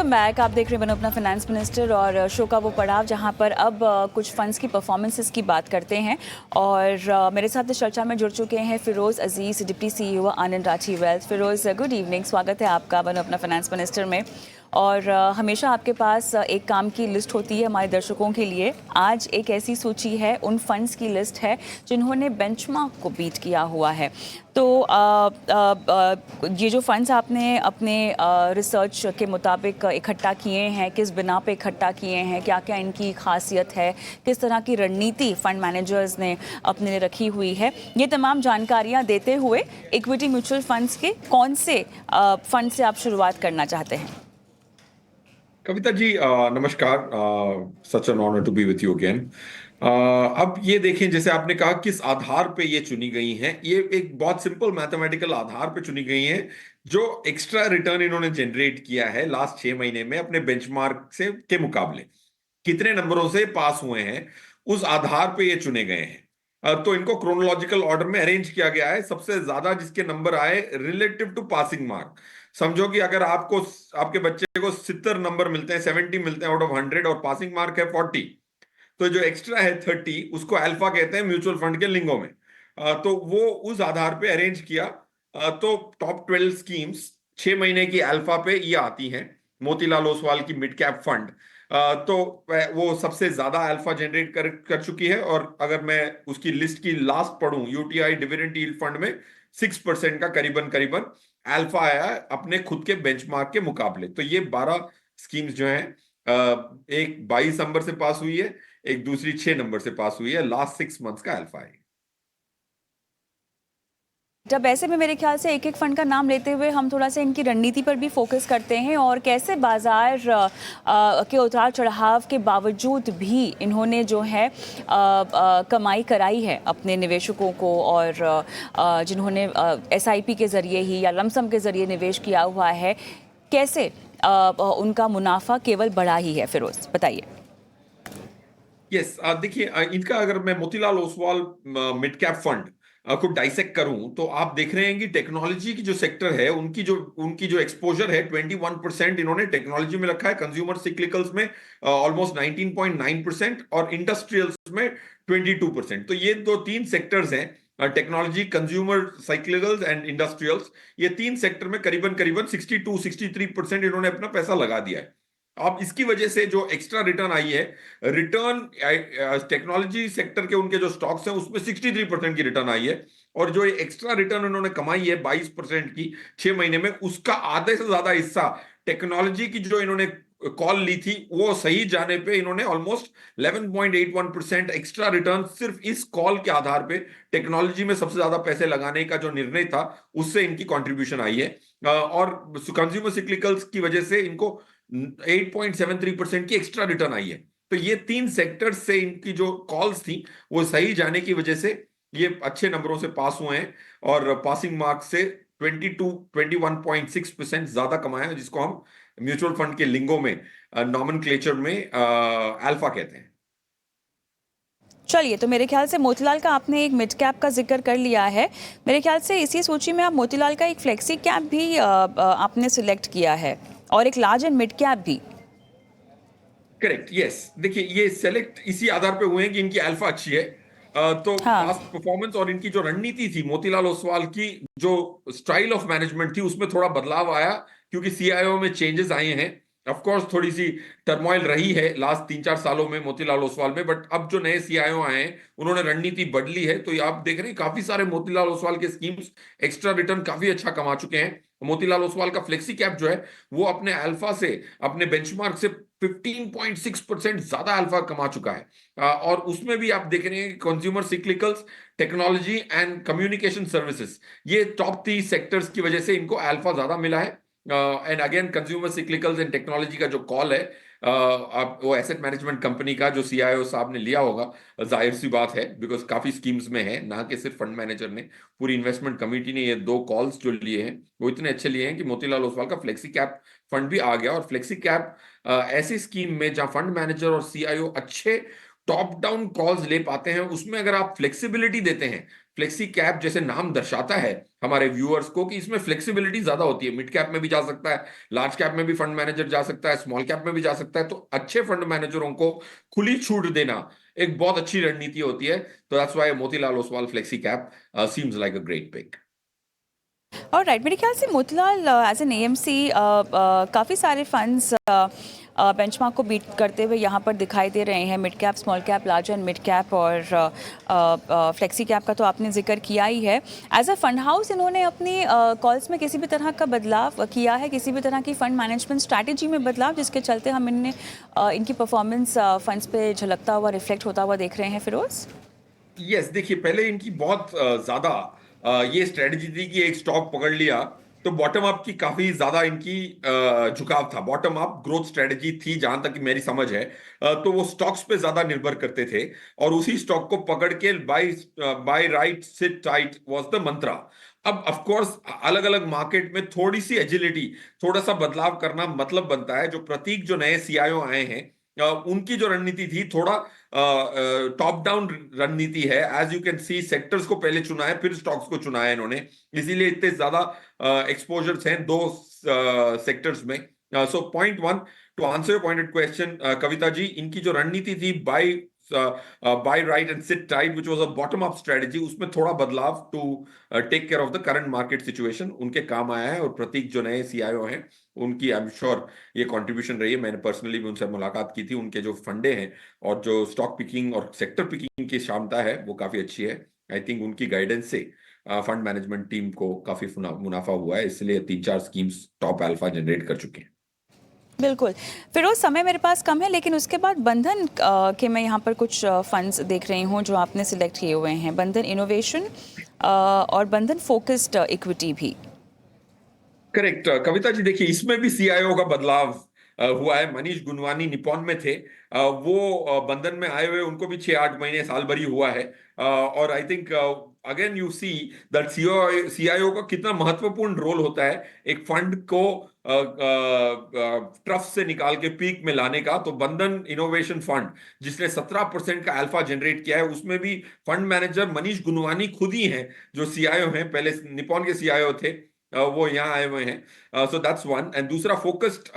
Welcome back. आप देख रहे हैं बनो अपना फाइनेंस मिनिस्टर और शो का वो पड़ाव जहां पर अब कुछ फंड्स की परफॉर्मेंसेस की बात करते हैं। और मेरे साथ इस चर्चा में जुड़ चुके हैं Firoz Aziz, deputy CEO Anand Rathi wealth. Firoz, good evening, स्वागत है आपका बनो अपना फाइनेंस मिनिस्टर में। और हमेशा आपके पास एक काम की लिस्ट होती है हमारे दर्शकों के लिए। आज एक ऐसी सूची है, उन फंड्स की लिस्ट है जिन्होंने बेंचमार्क को बीट किया हुआ है। तो ये जो फंड्स आपने अपने रिसर्च के मुताबिक इकट्ठा किए हैं, किस बिना पे इकट्ठा किए हैं, क्या क्या इनकी खासियत है, किस तरह की रणनीति फंड मैनेजर्स ने अपने लिए रखी हुई है, ये तमाम जानकारियां देते हुए इक्विटी म्यूचुअल फंड्स के कौन से फंड से आप शुरुआत करना चाहते हैं? कविता जी, नमस्कार। Such an honour to be with you again. अब ये देखें, जैसे आपने कहा किस आधार पे ये चुनी गई हैं, ये एक बहुत सिंपल मैथमेटिकल आधार पे चुनी गई हैं। जो एक्स्ट्रा रिटर्न इन्होंने जनरेट किया है लास्ट 6 महीने में अपने बेंचमार्क से के मुकाबले, कितने नंबरों से पास हुए हैं, उस आधार पे ये चुने गए हैं। तो इनको क्रोनोलॉजिकल ऑर्डर में अरेंज किया गया है। सबसे ज्यादा जिसके नंबर आए रिलेटिव टू पासिंग मार्क, समझो कि अगर आपको आपके बच्चे को 70 नंबर मिलते हैं, 70 मिलते हैं आउट ऑफ 100 और पासिंग मार्क है 40, तो जो एक्स्ट्रा है 30 उसको अल्फा कहते हैं म्यूचुअल फंड के लिंगो में। तो वो उस आधार पे अरेंज किया। तो टॉप 12 स्कीम्स 6 महीने की अल्फा पे ये आती हैं। मोतीलाल ओसवाल की मिड कैप फंड, तो वो सबसे ज्यादा अल्फा जनरेट कर चुकी है। और अगर मैं उसकी लिस्ट की लास्ट पढ़ूं, यूटीआई डिविडेंड यील्ड फंड में 6% का करीबन करीबन अल्फा आया है अपने खुद के बेंचमार्क के मुकाबले। तो ये 12 स्कीम्स जो हैं, एक 22 नंबर से पास हुई है, एक दूसरी 6 नंबर से पास हुई है। लास्ट 6 मंथ्स का अल्फा है। जब ऐसे में मेरे ख्याल से एक एक फंड का नाम लेते हुए हम थोड़ा सा इनकी रणनीति पर भी फोकस करते हैं और कैसे बाजार के उतार चढ़ाव के बावजूद भी इन्होंने जो है कमाई कराई है अपने निवेशकों को। और जिन्होंने SIP के ज़रिए ही या लमसम के ज़रिए निवेश किया हुआ है, कैसे उनका मुनाफा केवल बढ़ा ही है? फिरोज, बताइए। यस, देखिए, इनका अगर मैं Motilal Oswal mid cap fund को डाइसेक्ट करूं, तो आप देख रहे हैं कि टेक्नोलॉजी की जो सेक्टर है, उनकी जो एक्सपोजर है 21% इन्होंने टेक्नोलॉजी में रखा है। कंज्यूमर सिक्लिकल्स में ऑलमोस्ट 19.9% और इंडस्ट्रियल्स में 22%। तो ये दो तीन सेक्टर्स हैं, टेक्नोलॉजी, कंज्यूमर साइक्लिकल्स एंड इंडस्ट्रियल्स। ये तीन सेक्टर में करीबन करीबन 62-63% इन्होंने अपना पैसा लगा दिया है। अब इसकी वजह से जो एक्स्ट्रा रिटर्न आई है, रिटर्न टेक्नोलॉजी सेक्टर के उनके जो स्टॉक्स हैं उसमें 63% की रिटर्न आई है। और जो एक्स्ट्रा रिटर्न उन्होंने कमाई है 22% की 6 महीने में, उसका आधे से ज्यादा हिस्सा टेक्नोलॉजी की जो इन्होंने कॉल ली थी वो सही जाने पे इन्होंने ऑलमोस्ट 11.81% एक्स्ट्रा रिटर्न सिर्फ इस कॉल के आधार पे, टेक्नोलॉजी में सबसे ज्यादा पैसे लगाने का जो निर्णय था उससे इनकी कंट्रीब्यूशन आई है। और कंज्यूमर सिक्लिकल्स की वजह से इनको 8.73% की एक्स्ट्रा रिटर्न आई है। तो ये तीन सेक्टर्स से इनकी जो कॉल्स थी वो सही जाने की वजह से ये अच्छे नंबरों से पास हुए हैं। और पासिंग मार्क से 21.6% ज्यादा कमाया है, जिसको हम म्यूचुअल फंड के लिंगो में, नॉमेनक्लेचर में अल्फा कहते हैं। चलिए, तो मेरे ख्याल से मोतीलाल का आपने एक मिड कैप का जिक्र कर लिया है। मेरे ख्याल से इसी सूची में आप मोतीलाल का एक फ्लेक्सी कैप भी आपने सिलेक्ट किया है और एक लार्ज एंड मिड कैप भी। Correct, yes. देखिए, ये सेलेक्ट इसी आधार पे हुए हैं कि इनकी अल्फा अच्छी है। तो हाँ। पास्ट परफॉर्मेंस और इनकी जो रणनीति थी मोतीलाल ओसवाल की, जो स्टाइल ऑफ मैनेजमेंट थी उसमें थोड़ा बदलाव आया, क्योंकि CIO में चेंजेस आए हैं। ऑफ कोर्स थोड़ी सी टर्मोइल रही है लास्ट 3-4 सालों में मोतीलाल ओसवाल में, बट अब जो नए CIO आए हैं उन्होंने रणनीति बदली है। तो ये आप देख रहे हैं काफी सारे मोतीलाल ओसवाल के स्कीम्स एक्स्ट्रा रिटर्न काफी अच्छा कमा चुके हैं। मोतीलाल ओसवाल का फ्लेक्सी कैप जो है वो अपने अल्फा से, अपने बेंचमार्क से 15.6% ज्यादा अल्फा कमा चुका है। और उसमें भी आप देख रहे हैं कि consumer cyclicals, technology and communication services, ये टॉप 3 सेक्टर्स की वजह से इनको अल्फा ज्यादा मिला है। And again consumer cyclicals and technology का जो कॉल है, आप वो एसेट मैनेजमेंट कंपनी का जो CIO साहब ने लिया होगा, जाहिर सी बात है, बिकॉज काफी स्कीम्स में है, ना कि सिर्फ फंड मैनेजर ने, पूरी इन्वेस्टमेंट कमेटी ने ये दो कॉल्स जो लिए हैं वो इतने अच्छे लिए हैं कि मोतीलाल ओसवाल का फ्लेक्सी कैप फंड भी आ गया। और फ्लेक्सी कैप ऐसी स्कीम में जहां फंड मैनेजर और CIO अच्छे टॉप डाउन कॉल्स ले पाते हैं, उसमें अगर आप फ्लेक्सिबिलिटी देते हैं, फ्लेक्सी कैप जैसे नाम दर्शाता है हमारे व्यूअर्स को कि इसमें फ्लेक्सिबिलिटी ज्यादा होती है, मिड कैप में भी जा सकता है, लार्ज कैप में भी फंड मैनेजर जा सकता है, स्मॉल कैप में भी जा सकता है, तो अच्छे फंड मैनेजरों को खुली छूट देना एक बहुत अच्छी रणनीति होती है। तो that's why Motilal Oswal flexi cap seems like a great pick. और राइट, मेरे ख्याल से मोतीलाल एज एन एएमसी काफ़ी सारे फंड्स बेंचमार्क को बीट करते हुए यहाँ पर दिखाई दे रहे हैं, mid cap, small cap, large and mid cap और फ्लेक्सी कैप का तो आपने जिक्र किया ही है। एज अ फंड हाउस इन्होंने अपनी कॉल्स में किसी भी तरह का बदलाव किया है, किसी भी तरह की फंड मैनेजमेंट स्ट्रैटेजी में बदलाव, जिसके चलते हम इनकी परफॉर्मेंस फंड्स पे झलकता हुआ, रिफ्लेक्ट होता हुआ देख रहे हैं फिरोज? यस, देखिए पहले इनकी बहुत ज्यादा ये स्ट्रेटजी थी कि एक स्टॉक पकड़ लिया तो बॉटम अप की काफी ज्यादा इनकी झुकाव था, बॉटम अप ग्रोथ स्ट्रेटजी थी जहां तक मेरी समझ है। तो वो स्टॉक्स पे ज्यादा निर्भर करते थे और उसी स्टॉक को पकड़ के buy buy right sit tight was the mantra. अब ऑफ कोर्स अलग अलग मार्केट में थोड़ी सी एजिलिटी, थोड़ा सा बदलाव करना मतलब बनता है। जो प्रतीक, जो नए सीआईओ आए हैं, उनकी जो रणनीति थी थोड़ा टॉप डाउन रणनीति है। As you can see, sectors को पहले चुना है फिर स्टॉक्स को चुना है इन्होंने, इसीलिए इतने ज्यादा एक्सपोजर्स हैं दो सेक्टर्स में। So point one, to answer your pointed question Kavita ji, इनकी जो रणनीति थी buy right and sit tight which was a bottom up strategy, उसमें थोड़ा बदलाव to take care of the current market situation उनके काम आया है। और प्रतीक जो नए सीआईओ हैं, उनकी आई एम श्योर ये कंट्रीब्यूशन रही है। मैंने पर्सनली भी उनसे मुलाकात की थी। उनके जो फंडे हैं और जो स्टॉक पिकिंग और सेक्टर पिकिंग की क्षमता है वो काफी अच्छी है। आई थिंक उनकी गाइडेंस से फंड मैनेजमेंट टीम को काफी मुनाफा हुआ है, इसलिए 3-4 स्कीम्स टॉप अल्फा जनरेट कर चुके हैं। बिल्कुल फिरोज, समय मेरे पास कम है, लेकिन उसके बाद बंधन के मैं यहाँ पर कुछ फंड्स देख रही हूँ जो आपने सिलेक्ट किए हुए हैं, बंधन इनोवेशन और बंधन फोकस्ड इक्विटी भी। करेक्ट कविता जी, देखिए इसमें भी सीआईओ का बदलाव हुआ है। मनीष गुनवानी निपॉन में थे, वो बंधन में आए हुए उनको भी 6-8 महीने साल भर ही हुआ है। और I think again you see that CIO का कितना महत्वपूर्ण रोल होता है एक फंड को ट्रफ से निकाल के पीक में लाने का। तो बंधन इनोवेशन फंड जिसने 17% का अल्फा जनरेट किया है, उसमें भी फंड मैनेजर मनीष गुनवानी खुद ही हैं जो सीआईओ हैं, पहले निपॉन के सीआईओ थे, वो यहाँ आए हुए हैं। So that's one. एंड दूसरा फोकस्ड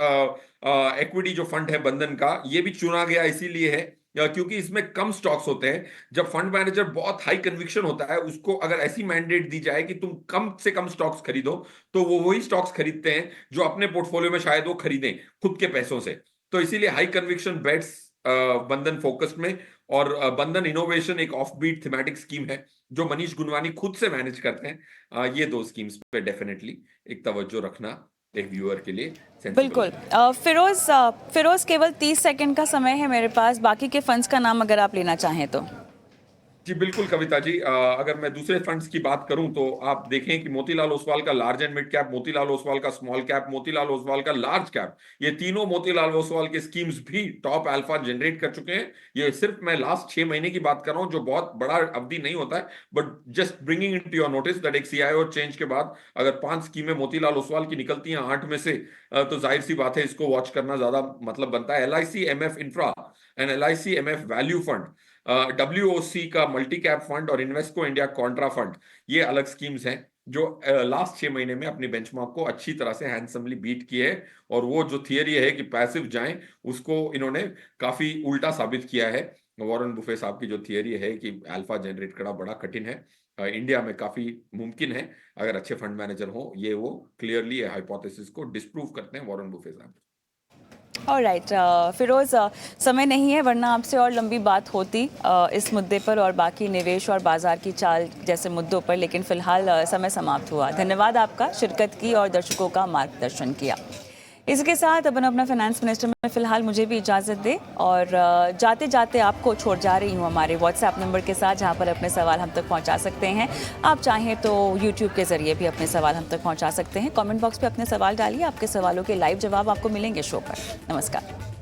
इक्विटी जो फंड है बंधन का, ये भी चुना गया इसीलिए है क्योंकि इसमें कम स्टॉक्स होते हैं। जब फंड मैनेजर बहुत हाई कन्विक्शन होता है, उसको अगर ऐसी मैंडेट दी जाए कि तुम कम से कम स्टॉक्स खरीदो, तो वो वही स्टॉक्स खरीदते हैं जो अपने पोर्टफोलियो में शायद वो खरीदें खुद के पैसों से। तो इसीलिए हाई कन्विक्शन बेट्स बंधन फोकस्ड में। और बंधन इनोवेशन एक ऑफ बीट थीमेटिक स्कीम है जो मनीष गुनवानी खुद से मैनेज करते हैं। ये दो स्कीम्स पे डेफिनेटली एक तवज्जो रखना एक व्यूअर के लिए सेंसिबल बिल्कुल। है। फिरोज केवल 30 सेकंड का समय है मेरे पास, बाकी के फंड्स का नाम अगर आप लेना चाहें तो। जी बिल्कुल कविता जी, अगर मैं दूसरे फंड्स की बात करूं तो आप देखें कि मोतीलाल ओसवाल का large and mid cap, Motilal Oswal का स्मॉल कैप, मोतीलाल ओसवाल का लार्ज कैप, ये तीनों मोतीलाल ओसवाल के स्कीम्स भी टॉप अल्फा जनरेट कर चुके हैं। ये सिर्फ मैं लास्ट 6 महीने की बात कर रहा हूं, जो बहुत बड़ा अवधि नहीं होता है, but just bringing into your notice that एक सीआईओ चेंज के बाद अगर 5 स्कीमें मोतीलाल ओसवाल की निकलती हैं 8 में से, तो जाहिर सी बात है इसको वॉच करना ज्यादा मतलब बनता है। LIC MF infra and LIC MF value fund, WOC का मल्टी कैप फंड और इन्वेस्को इंडिया कॉन्ट्रा फंड, ये अलग स्कीम्स हैं जो लास्ट 6 महीने में अपनी बेंचमार्क को अच्छी तरह से हैंडसमली बीट किए है। और वो जो थियरी है कि पैसिव जाएं, उसको इन्होंने काफी उल्टा साबित किया है। वॉरेन बुफे साहब की जो थियरी है कि अल्फा जनरेट करना बड़ा कठिन है, इंडिया में काफी मुमकिन है अगर अच्छे फंड मैनेजर हो, ये वो क्लियरली हाइपोथेसिस को डिस्प्रूव करते हैं वॉरेन बुफे साहब। ऑलराइट फिरोज, समय नहीं है वरना आपसे और लंबी बात होती इस मुद्दे पर और बाकी निवेश और बाजार की चाल जैसे मुद्दों पर, लेकिन फिलहाल समय समाप्त हुआ। धन्यवाद आपका शिरकत की और दर्शकों का मार्गदर्शन किया। इसके साथ अपन अपना फाइनेंस मिनिस्टर में फिलहाल मुझे भी इजाज़त दे और जाते जाते आपको छोड़ जा रही हूँ हमारे व्हाट्सएप नंबर के साथ, जहाँ पर अपने सवाल हम तक पहुँचा सकते हैं। आप चाहें तो यूट्यूब के ज़रिए भी अपने सवाल हम तक पहुँचा सकते हैं। कमेंट बॉक्स पे अपने सवाल डालिए, आपके सवालों के लाइव जवाब आपको मिलेंगे शो पर। नमस्कार।